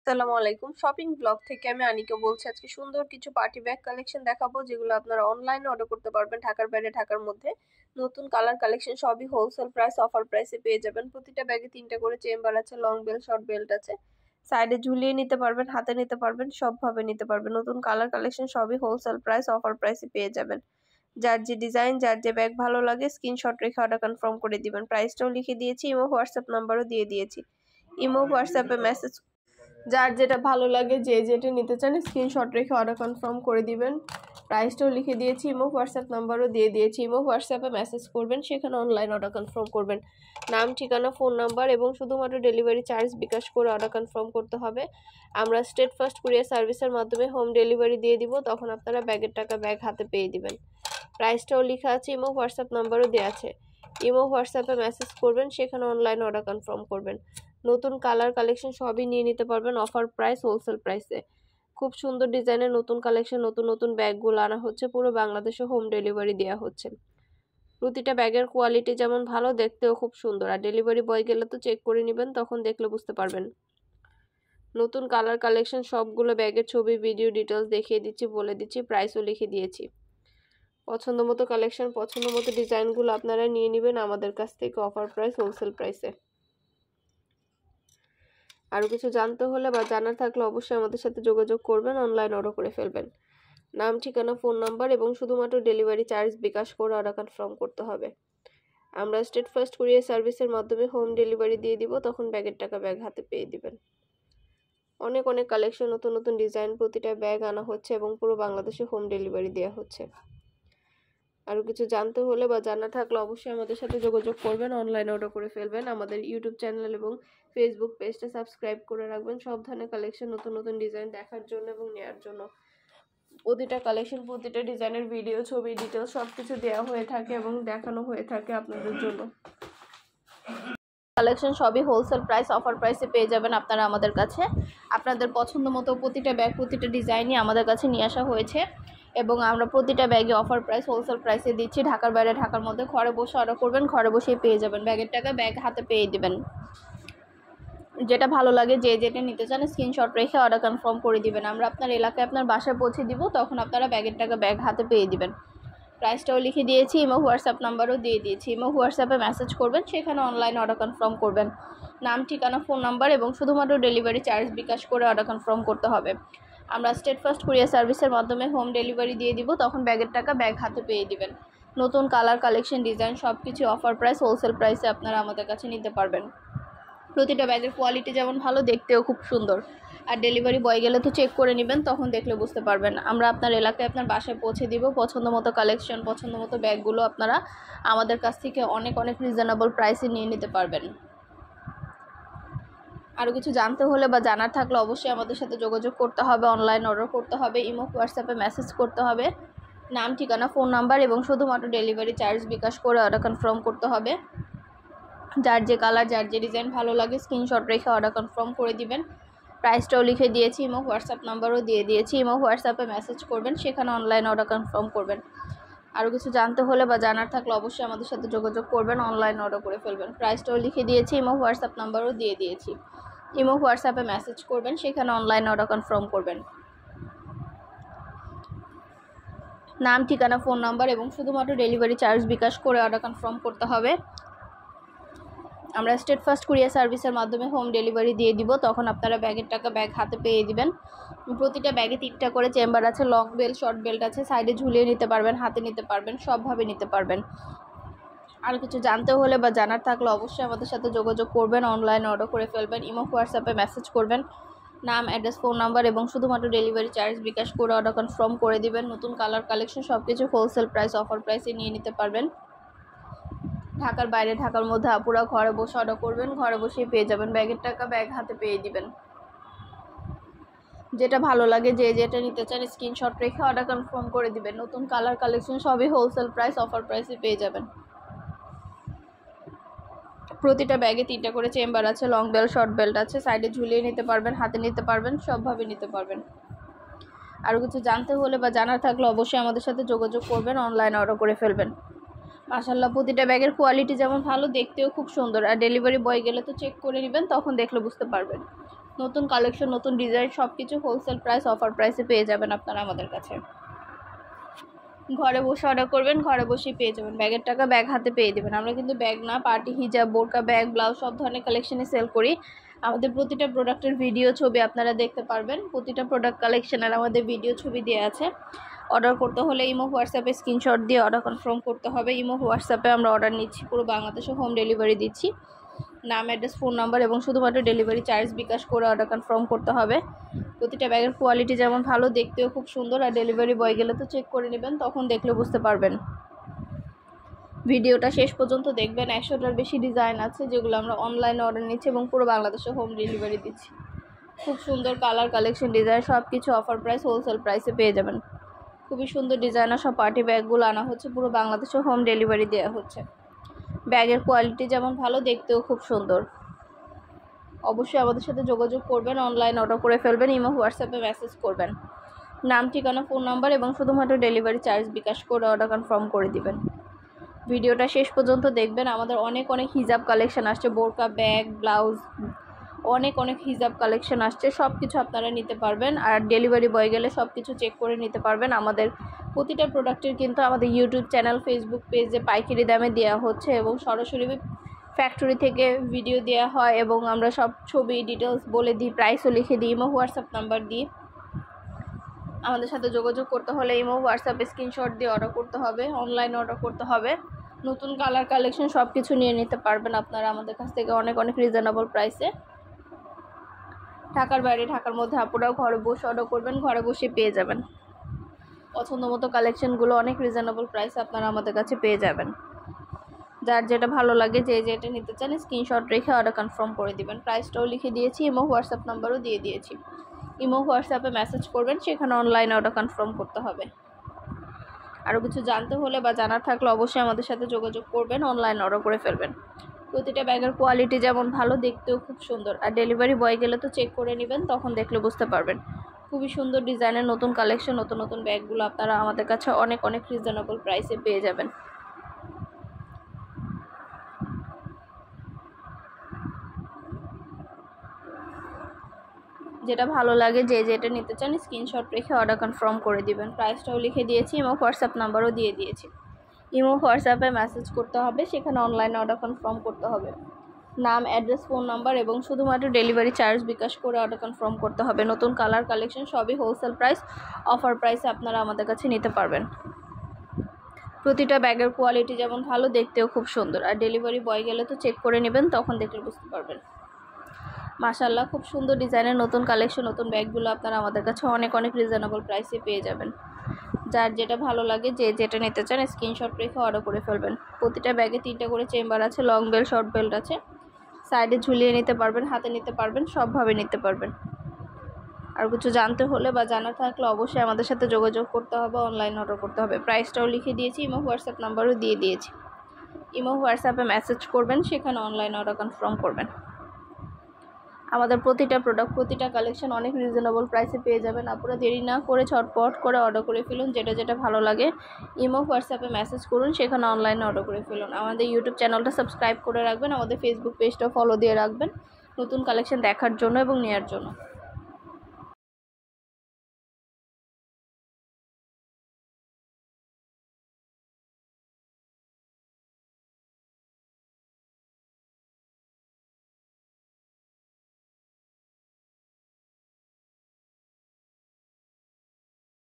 আসসালামু আলাইকুম। Shopping blog থেকে আমি আনিকা বলছি। আজকে সুন্দর কিছু পার্টি ব্যাগ কালেকশন দেখাবো, যেগুলো আপনারা অনলাইনে অর্ডার করতে পারবেন। ঢাকার বাইরে, ঢাকার মধ্যে নতুন কালার কালেকশন সবই হোলসেল প্রাইস, অফার প্রাইসে পেয়ে যাবেন। প্রতিটা ব্যাগে 3টা করে চেম্বার আছে, লং বেল্ট, শর্ট বেল্ট আছে। সাইডে ঝুলিয়ে নিতে পারবেন, হাতে নিতে পারবেন, সবভাবে নিতে পারবেন। নতুন কালার কালেকশন সবই হোলসেল প্রাইস, অফার প্রাইসে পেয়ে যাবেন। যার যে ডিজাইন, যার যে ব্যাগ ভালো লাগে স্ক্রিনশট রেখে অর্ডার কনফার্ম করে দিবেন। প্রাইসটাও লিখে দিয়েছি, ইমো হোয়াটসঅ্যাপ নাম্বারও দিয়ে দিয়েছি। ইমো হোয়াটসঅ্যাপে মেসেজ, যার যেটা ভালো লাগে, যে যেটা নিতে চান স্ক্রিনশট রেখে অর্ডার কনফার্ম করে দিবেন। প্রাইসটাও লিখে দিয়েছি, ইমো হোয়াটসঅ্যাপ নাম্বারও দিয়ে দিয়েছি। ইমো হোয়াটসঅ্যাপে মেসেজ করবেন, সেখানে অনলাইন অর্ডার কনফার্ম করবেন। নাম, ঠিকানা, ফোন নাম্বার এবং শুধুমাত্র ডেলিভারি চার্জ বিকাশ করে অর্ডার কনফার্ম করতে হবে। আমরা স্টেট ফার্স্ট কুরিয়ার সার্ভিসের মাধ্যমে হোম ডেলিভারি দিয়ে দিব, তখন আপনারা ব্যাগের টাকা ব্যাগ হাতে পেয়ে দিবেন। প্রাইসটাও লেখা আছে, ইমো হোয়াটসঅ্যাপ নাম্বারও দেওয়া আছে। ইমো হোয়াটসঅ্যাপে মেসেজ করবেন, সেখানে অনলাইন অর্ডার কনফার্ম করবেন। নতুন কালার কালেকশন সবই নিয়ে নিতে পারবেন অফার প্রাইস, হোলসেল প্রাইসে। খুব সুন্দর ডিজাইনের নতুন কালেকশন, নতুন নতুন ব্যাগগুলো আনা হচ্ছে, পুরো বাংলাদেশে হোম ডেলিভারি দেওয়া হচ্ছে। প্রতিটা ব্যাগের কোয়ালিটি যেমন ভালো, দেখতেও খুব সুন্দর। আর ডেলিভারি বয় গেলে তো চেক করে নেবেন, তখন দেখলে বুঝতে পারবেন। নতুন কালার কালেকশন সবগুলো ব্যাগের ছবি, ভিডিও, ডিটেলস দেখিয়ে দিচ্ছি, বলে দিচ্ছি, প্রাইসও লিখে দিয়েছি। পছন্দ মতো কালেকশন, পছন্দ মতো ডিজাইনগুলো আপনারা নিয়ে নেবেন আমাদের কাছ থেকে অফার প্রাইস, হোলসেল প্রাইসে। আরও কিছু জানতে হলে বা জানার থাকলে অবশ্যই আমাদের সাথে যোগাযোগ করবেন, অনলাইন অর্ডার করে ফেলবেন। নাম, ঠিকানা, ফোন নাম্বার এবং শুধুমাত্র ডেলিভারি চার্জ বিকাশ করে অর্ডার কনফার্ম করতে হবে। আমরা স্টেট ফার্স্ট কুরিয়ার সার্ভিসের মাধ্যমে হোম ডেলিভারি দিয়ে দিব, তখন ব্যাগের টাকা ব্যাগ হাতে পেয়ে দিবেন। অনেক অনেক কালেকশন, নতুন নতুন ডিজাইন, প্রতিটা ব্যাগ আনা হচ্ছে এবং পুরো বাংলাদেশে হোম ডেলিভারি দেওয়া হচ্ছে। আরও কিছু জানতে হলে বা জানা থাকলে অবশ্যই আমাদের সাথে যোগাযোগ করবেন, অনলাইন অর্ডার করে ফেলবেন। আমাদের ইউটিউব চ্যানেল এবং ফেসবুক পেজটা সাবস্ক্রাইব করে রাখবেন, সব ধরনের কালেকশন, নতুন নতুন ডিজাইন দেখার জন্য এবং নেওয়ার জন্য। প্রতিটা কালেকশন, প্রতিটা ডিজাইনের ভিডিও, ছবি, ডিটেলস সব কিছু দেওয়া হয়ে থাকে এবং দেখানো হয়ে থাকে আপনাদের জন্য। কালেকশন সবই হোলসেল প্রাইস, অফার প্রাইসে পেয়ে যাবেন আপনারা আমাদের কাছে। আপনাদের পছন্দ মতো প্রতিটা ব্যাগ, প্রতিটা ডিজাইনই আমাদের কাছে নিয়ে আসা হয়েছে এবং আমরা প্রতিটা ব্যাগে অফার প্রাইস, হোলসেল প্রাইসে দিচ্ছি। ঢাকার বাইরে, ঢাকার মধ্যে ঘরে বসে অর্ডার করবেন, ঘরে বসেই পেয়ে যাবেন। ব্যাগের টাকা ব্যাগ হাতে পেয়ে দিবেন। যেটা ভালো লাগে, যে যেটা নিতে চান স্ক্রিনশট রেখে অর্ডার কনফার্ম করে দিবেন। আমরা আপনার এলাকায়, আপনার বাসায় পৌঁছে দিব, তখন আপনারা ব্যাগের টাকা ব্যাগ হাতে পেয়ে দিবেন। প্রাইসটাও লিখে দিয়েছি, ইমো হোয়াটসঅ্যাপ নাম্বারও দিয়ে দিয়েছি। ইমো হোয়াটসঅ্যাপে মেসেজ করবেন, সেখানে অনলাইন অর্ডার কনফার্ম করবেন। নাম, ঠিকানা, ফোন নাম্বার এবং শুধুমাত্র ডেলিভারি চার্জ বিকাশ করে অর্ডার কনফার্ম করতে হবে। আমরা স্টেট ফার্স্ট কুরিয়ার সার্ভিসের মাধ্যমে হোম ডেলিভারি দিয়ে দিব, তখন ব্যাগের টাকা ব্যাগ হাতে পেয়ে দিবেন। নতুন কালার কালেকশন, ডিজাইন সব কিছু অফার প্রাইস, হোলসেল প্রাইসে আপনারা আমাদের কাছে নিতে পারবেন। প্রতিটা ব্যাগের কোয়ালিটি যেমন ভালো, দেখতেও খুব সুন্দর। আর ডেলিভারি বয় গেলে তো চেক করে নেবেন, তখন দেখলে বুঝতে পারবেন। আমরা আপনার এলাকায়, আপনার বাসায় পৌঁছে দিব। পছন্দ মতো কালেকশন, পছন্দ মতো ব্যাগগুলো আপনারা আমাদের কাছ থেকে অনেক অনেক রিজনেবল প্রাইসে নিয়ে নিতে পারবেন। আরও কিছু জানতে হলে বা জানার থাকলে অবশ্যই আমাদের সাথে যোগাযোগ করতে হবে, অনলাইন অর্ডার করতে হবে, ইমো হোয়াটসঅ্যাপে মেসেজ করতে হবে। নাম, ঠিকানা, ফোন নাম্বার এবং শুধুমাত্র ডেলিভারি চার্জ বিকাশ করে অর্ডার কনফার্ম করতে হবে। যার যে কালার, যার যে ডিজাইন ভালো লাগে স্ক্রিনশট রেখে অর্ডার কনফার্ম করে দিবেন। প্রাইসটাও লিখে দিয়েছি, ইমো হোয়াটসঅ্যাপ নাম্বারও দিয়ে দিয়েছি। ইমো হোয়াটসঅ্যাপে মেসেজ করবেন, সেখানে অনলাইন অর্ডার কনফার্ম করবেন। আরও কিছু জানতে হলে বা জানার থাকলে অবশ্যই আমাদের সাথে যোগাযোগ করবেন, অনলাইন অর্ডার করে ফেলবেন। প্রাইসটাও লিখে দিয়েছি, ইমো হোয়াটসঅ্যাপ নাম্বারও দিয়ে দিয়েছি। ইমো হোয়াটসঅ্যাপে মেসেজ করবেন, সেখানে অনলাইন অর্ডার কনফার্ম করবেন। নাম, ঠিকানা, ফোন নাম্বার এবং শুধুমাত্র ডেলিভারি চার্জ বিকাশ করে অর্ডার কনফার্ম করতে হবে। আমরা স্টেট ফার্স্ট কুরিয়ার সার্ভিসের মাধ্যমে হোম ডেলিভারি দিয়ে দিব, তখন আপনারা ব্যাগের টাকা ব্যাগ হাতে পেয়ে দিবেন। প্রতিটা ব্যাগে 3টা করে চেম্বার আছে, লং বেল্ট, শর্ট বেল্ট আছে। সাইডে ঝুলিয়ে নিতে পারবেন, হাতে নিতে পারবেন, সবভাবে নিতে পারবেন। আর কিছু জানতে হলে বা জানার থাকলে অবশ্যই আমাদের সাথে যোগাযোগ করবেন, অনলাইন অর্ডার করে ফেলবেন। ইমো হোয়াটসঅ্যাপে মেসেজ করবেন, নাম, অ্যাড্রেস, ফোন নাম্বার এবং শুধুমাত্র ডেলিভারি চার্জ বিকাশ করে অর্ডার কনফার্ম করে দিবেন। নতুন কালার কালেকশন সব কিছু হোলসেল প্রাইস, অফার প্রাইসে নিয়ে নিতে পারবেন। ঢাকার বাইরে, ঢাকার মধ্যে আপুরা ঘরে বসে অর্ডার করবেন, ঘরে বসেই পেয়ে যাবেন। ব্যাগের টাকা ব্যাগ হাতে পেয়ে দিবেন। যেটা ভালো লাগে, যে যেটা নিতে চান স্ক্রিনশট রেখে অর্ডার কনফার্ম করে দিবেন। নতুন কালার কালেকশন সবই হোলসেল প্রাইস, অফার প্রাইসে পেয়ে যাবেন। প্রতিটা ব্যাগে 3টা করে চেম্বার আছে, লং বেল্ট, শর্ট বেল্ট আছে। সাইডে ঝুলিয়ে নিতে পারবেন, হাতে নিতে পারবেন, সবভাবে নিতে পারবেন। আরও কিছু জানতে হলে বা জানার থাকলে অবশ্যই আমাদের সাথে যোগাযোগ করবেন, অনলাইন অর্ডার করে ফেলবেন। মাশাআল্লাহ, প্রতিটা ব্যাগের কোয়ালিটি যেমন ভালো, দেখতেও খুব সুন্দর। আর ডেলিভারি বয় গেলে তো চেক করে নেবেন, তখন দেখলে বুঝতে পারবেন। নতুন কালেকশন, নতুন ডিজাইন সব কিছু হোলসেল প্রাইস, অফার প্রাইসে পেয়ে যাবেন আপনারা আমাদের কাছে। ঘরে বসে অর্ডার করবেন, ঘরে বসেই পেয়ে যাবেন। ব্যাগের টাকা ব্যাগ হাতে পেয়ে দেবেন। আমরা কিন্তু ব্যাগ না, পার্টি হিজাব, বোরকা, ব্যাগ, ব্লাউজ সব ধরনের কালেকশনে সেল করি। আমাদের প্রতিটা প্রোডাক্টের ভিডিও ছবি আপনারা দেখতে পারবেন। প্রতিটা প্রোডাক্ট কালেকশনের আমাদের ভিডিও ছবি দেওয়া আছে। অর্ডার করতে হলে ইমো হোয়াটসঅ্যাপে স্ক্রিনশট দিয়ে অর্ডার কনফার্ম করতে হবে। ইমো হোয়াটসঅ্যাপে আমরা অর্ডার নিচ্ছি, পুরো বাংলাদেশে হোম ডেলিভারি দিচ্ছি। নাম, অ্যাড্রেস, ফোন নাম্বার এবং শুধুমাত্র ডেলিভারি চার্জ বিকাশ করে অর্ডার কনফার্ম করতে হবে। প্রতিটা ব্যাগের কোয়ালিটি যেমন ভালো, দেখতেও খুব সুন্দর। আর ডেলিভারি বয় গেলে তো চেক করে নেবেন, তখন দেখলে বুঝতে পারবেন। ভিডিওটা শেষ পর্যন্ত দেখবেন। 100টার বেশি ডিজাইন আছে যেগুলো আমরা অনলাইনে অর্ডার নিচ্ছি এবং পুরো বাংলাদেশে হোম ডেলিভারি দিচ্ছি। খুব সুন্দর কালার, কালেকশন, ডিজাইন সব কিছু অফার প্রাইস, হোলসেল প্রাইসে পেয়ে যাবেন। খুবই সুন্দর ডিজাইনার সব পার্টি ব্যাগগুলো আনা হচ্ছে, পুরো বাংলাদেশে হোম ডেলিভারি দেওয়া হচ্ছে। ব্যাগের কোয়ালিটি যেমন ভালো, দেখতেও খুব সুন্দর। অবশ্যই আমাদের সাথে যোগাযোগ করবেন, অনলাইন অর্ডার করে ফেলবেন, ইমো হোয়াটসঅ্যাপে মেসেজ করবেন। নাম, ঠিকানা, ফোন নাম্বার এবং শুধুমাত্র ডেলিভারি চার্জ বিকাশ করে অর্ডার কনফার্ম করে দিবেন। ভিডিওটা শেষ পর্যন্ত দেখবেন। আমাদের অনেক হিজাব কালেকশন আসছে, বোরকা, ব্যাগ, ব্লাউজ, অনেক হিজাব কালেকশন আসছে। সব কিছু আপনারা নিতে পারবেন। আর ডেলিভারি বয় গেলে সব কিছু চেক করে নিতে পারবেন। আমাদের প্রতিটা প্রোডাক্টের কিন্তু আমাদের ইউটিউব চ্যানেল, ফেসবুক পেজে পাইকারি দামে দেওয়া হচ্ছে এবং সরাসরি ফ্যাক্টরি থেকে ভিডিও দেওয়া হয় এবং আমরা সব ছবি ডিটেলস বলে দিই, প্রাইসও লিখে দিই। ইমো হোয়াটসঅ্যাপ নাম্বার দিই। আমাদের সাথে যোগাযোগ করতে হলে ইমো হোয়াটসঅ্যাপে স্ক্রিনশট দিয়ে অর্ডার করতে হবে, অনলাইন অর্ডার করতে হবে। নতুন কালার, কালেকশন সব কিছু নিয়ে নিতে পারবেন আপনারা আমাদের কাছ থেকে অনেক রিজনেবল প্রাইসে। ঢাকার বাইরে, ঢাকার মধ্যে আপনারাও ঘরে বসে অর্ডার করবেন, ঘরে বসে পেয়ে যাবেন। পছন্দ মতো কালেকশনগুলো অনেক রিজনেবল প্রাইসে আপনারা আমাদের কাছে পেয়ে যাবেন। যার যেটা ভালো লাগে, যে যেটা নিতে চান স্ক্রিনশট রেখে অর্ডার কনফার্ম করে দিবেন। প্রাইসটাও লিখে দিয়েছি, ইমো হোয়াটসঅ্যাপ নাম্বারও দিয়ে দিয়েছি। ইমো হোয়াটসঅ্যাপে মেসেজ করবেন, সেখানে অনলাইনে অর্ডার কনফার্ম করতে হবে। আরও কিছু জানতে হলে বা জানার থাকলে অবশ্যই আমাদের সাথে যোগাযোগ করবেন, অনলাইন অর্ডার করে ফেলবেন। প্রতিটা ব্যাগের কোয়ালিটি যেমন ভালো, দেখতেও খুব সুন্দর। আর ডেলিভারি বয় গেলে তো চেক করে নেবেন, তখন দেখলে বুঝতে পারবেন। খুবই সুন্দর ডিজাইনের নতুন কালেকশন, নতুন ব্যাগগুলো আপনারা আমাদের কাছে অনেক রিজনেবল প্রাইসে পেয়ে যাবেন। যেটা ভালো লাগে, যে যেটা নিতে চান স্ক্রিনশট রেখে অর্ডার কনফার্ম করে দিবেন। প্রাইসটাও লিখে দিয়েছি, ইমো হোয়াটসঅ্যাপ নাম্বারও দিয়ে দিয়েছি। ইমো হোয়াটসঅ্যাপে মেসেজ করতে হবে, সেখানে অনলাইনে অর্ডার কনফার্ম করতে হবে। নাম, অ্যাড্রেস, ফোন নাম্বার এবং শুধুমাত্র ডেলিভারি চার্জ বিকাশ করে অর্ডার কনফার্ম করতে হবে। নতুন কালার, কালেকশন সবই হোলসেল প্রাইস, অফার প্রাইসে আপনারা আমাদের কাছে নিতে পারবেন। প্রতিটা ব্যাগের কোয়ালিটি যেমন ভালো, দেখতেও খুব সুন্দর। আর ডেলিভারি বয় গেলে তো চেক করে নেবেন, তখন দেখলে বুঝতে পারবেন। মাশাআল্লাহ, খুব সুন্দর ডিজাইনের নতুন কালেকশন, নতুন ব্যাগগুলো আপনারা আমাদের কাছে অনেক রিজনেবল প্রাইসে পেয়ে যাবেন। যার যেটা ভালো লাগে, যে যেটা নিতে চান স্ক্রিনশট রেখে অর্ডার করে ফেলবেন। প্রতিটা ব্যাগে 3টা করে চেম্বার আছে, লং বেল্ট, শর্ট বেল্ট আছে। সাইডে ঝুলিয়ে নিতে পারবেন, হাতে নিতে পারবেন, সবভাবে নিতে পারবেন। আর কিছু জানতে হলে বা জানার থাকলে অবশ্যই আমাদের সাথে যোগাযোগ করতে হবে, অনলাইন অর্ডার করতে হবে। প্রাইসটাও লিখে দিয়েছি, ইমো হোয়াটসঅ্যাপ নাম্বারও দিয়ে দিয়েছি। ইমো হোয়াটসঅ্যাপে মেসেজ করবেন, সেখানে অনলাইন অর্ডার কনফার্ম করবেন। আমাদের প্রতিটা প্রোডাক্ট, প্রতিটা কালেকশন অনেক রিজনেবল প্রাইসে পেয়ে যাবেন। আপনারা দেরি না করে ঝটপট করে অর্ডার করে ফেলুন। যেটা ভালো লাগে ইমো হোয়াটসঅ্যাপে মেসেজ করুন, সেখানে অনলাইনে অর্ডার করে ফেলুন। আমাদের ইউটিউব চ্যানেলটা সাবস্ক্রাইব করে রাখবেন, আমাদের ফেসবুক পেজটা ফলো দিয়ে রাখবেন নতুন কালেকশন দেখার জন্য এবং নেওয়ার জন্য।